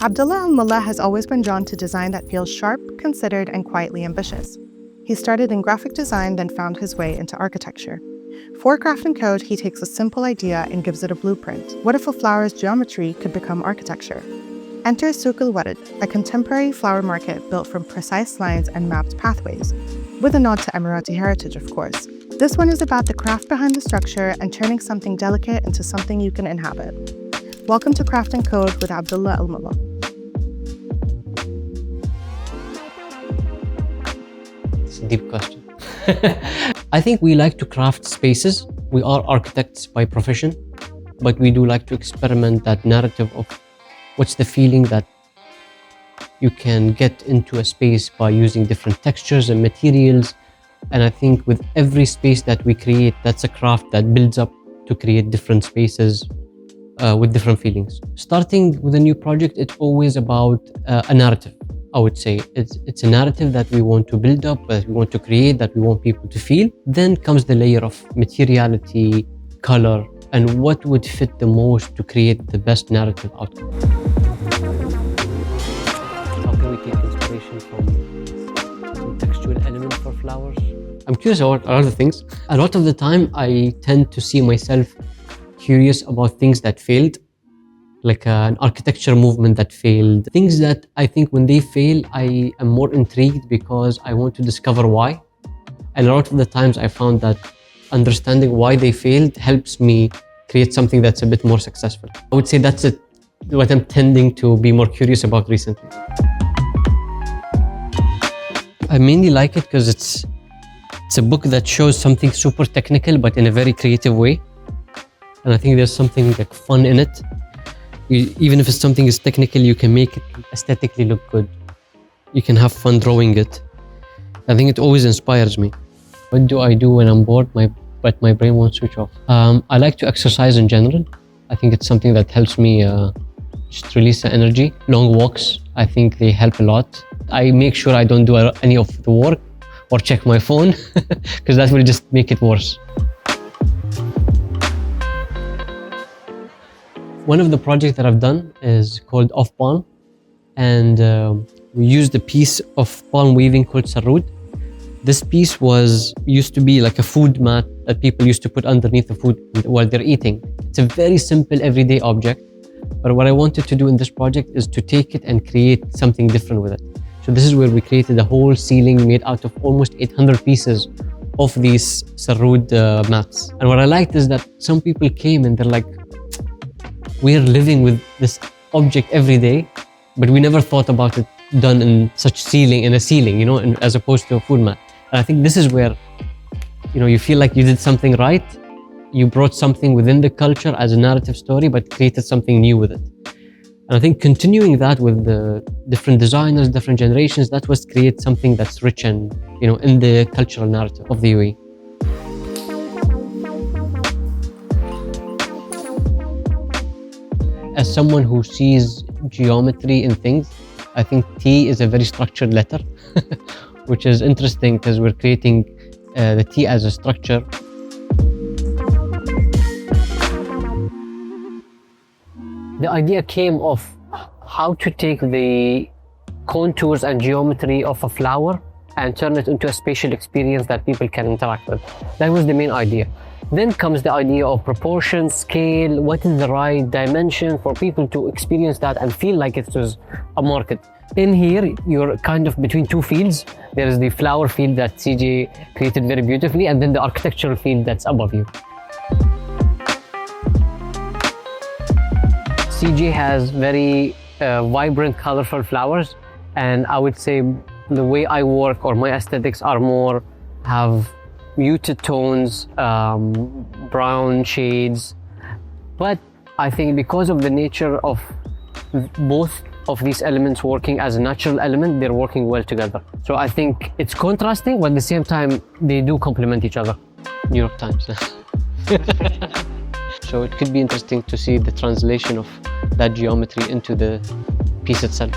Abdalla Almulla has always been drawn to design that feels sharp, considered, and quietly ambitious. He started in graphic design, then found his way into architecture. For Craft and Code, he takes a simple idea and gives it a blueprint. What if a flower's geometry could become architecture? Enter Souk, a contemporary flower market built from precise lines and mapped pathways, with a nod to Emirati heritage, of course. This one is about the craft behind the structure and turning something delicate into something you can inhabit. Welcome to Craft and Code with Abdalla Almulla. It's a deep question. I think we like to craft spaces. We are architects by profession, but we do like to experiment that narrative of what's the feeling that you can get into a space by using different textures and materials. And I think with every space that we create, that's a craft that builds up to create different spaces with different feelings. Starting with a new project, it's always about a narrative, I would say. It's a narrative that we want to build up, that we want to create, that we want people to feel. Then comes the layer of materiality, color, and what would fit the most to create the best narrative outcome. How can we take inspiration from some textual element for flowers? I'm curious about a lot of things. A lot of the time, I tend to see myself curious about things that failed, like an architecture movement that failed. Things that I think when they fail, I am more intrigued because I want to discover why. And a lot of the times I found that understanding why they failed helps me create something that's a bit more successful. I would say that's what I'm tending to be more curious about recently. I mainly like it because it's a book that shows something super technical but in a very creative way. And I think there's something like fun in it. Even if something is technical, you can make it aesthetically look good. You can have fun drawing it. I think it always inspires me. What do I do when I'm bored but my brain won't switch off? I like to exercise in general. I think it's something that helps me just release the energy. Long walks, I think they help a lot. I make sure I don't do any of the work or check my phone because that will just make it worse. One of the projects that I've done is called Off Palm, and we used a piece of palm weaving called sarud. This piece used to be like a food mat that people used to put underneath the food while they're eating. It's a very simple everyday object, but what I wanted to do in this project is to take it and create something different with it. So this is where we created a whole ceiling made out of almost 800 pieces of these sarud mats. And what I liked is that some people came and they're like, we're living with this object every day, but we never thought about it done in a ceiling, you know, as opposed to a food mat. And I think this is where, you know, you feel like you did something right. You brought something within the culture as a narrative story, but created something new with it. And I think continuing that with the different designers, different generations, that was create something that's rich and, you know, in the cultural narrative of the UAE. As someone who sees geometry in things, I think T is a very structured letter, which is interesting because we're creating the T as a structure. The idea came of how to take the contours and geometry of a flower and turn it into a spatial experience that people can interact with. That was the main idea. Then comes the idea of proportion, scale, what is the right dimension for people to experience that and feel like it was a market. In here, you're kind of between two fields. There is the flower field that CJ created very beautifully, and then the architectural field that's above you. CJ has very vibrant, colorful flowers, and I would say the way I work or my aesthetics are more have muted tones, brown shades. But I think because of the nature of both of these elements working as a natural element, they're working well together. So I think it's contrasting, but at the same time, they do complement each other. New York Times. So it could be interesting to see the translation of that geometry into the piece itself.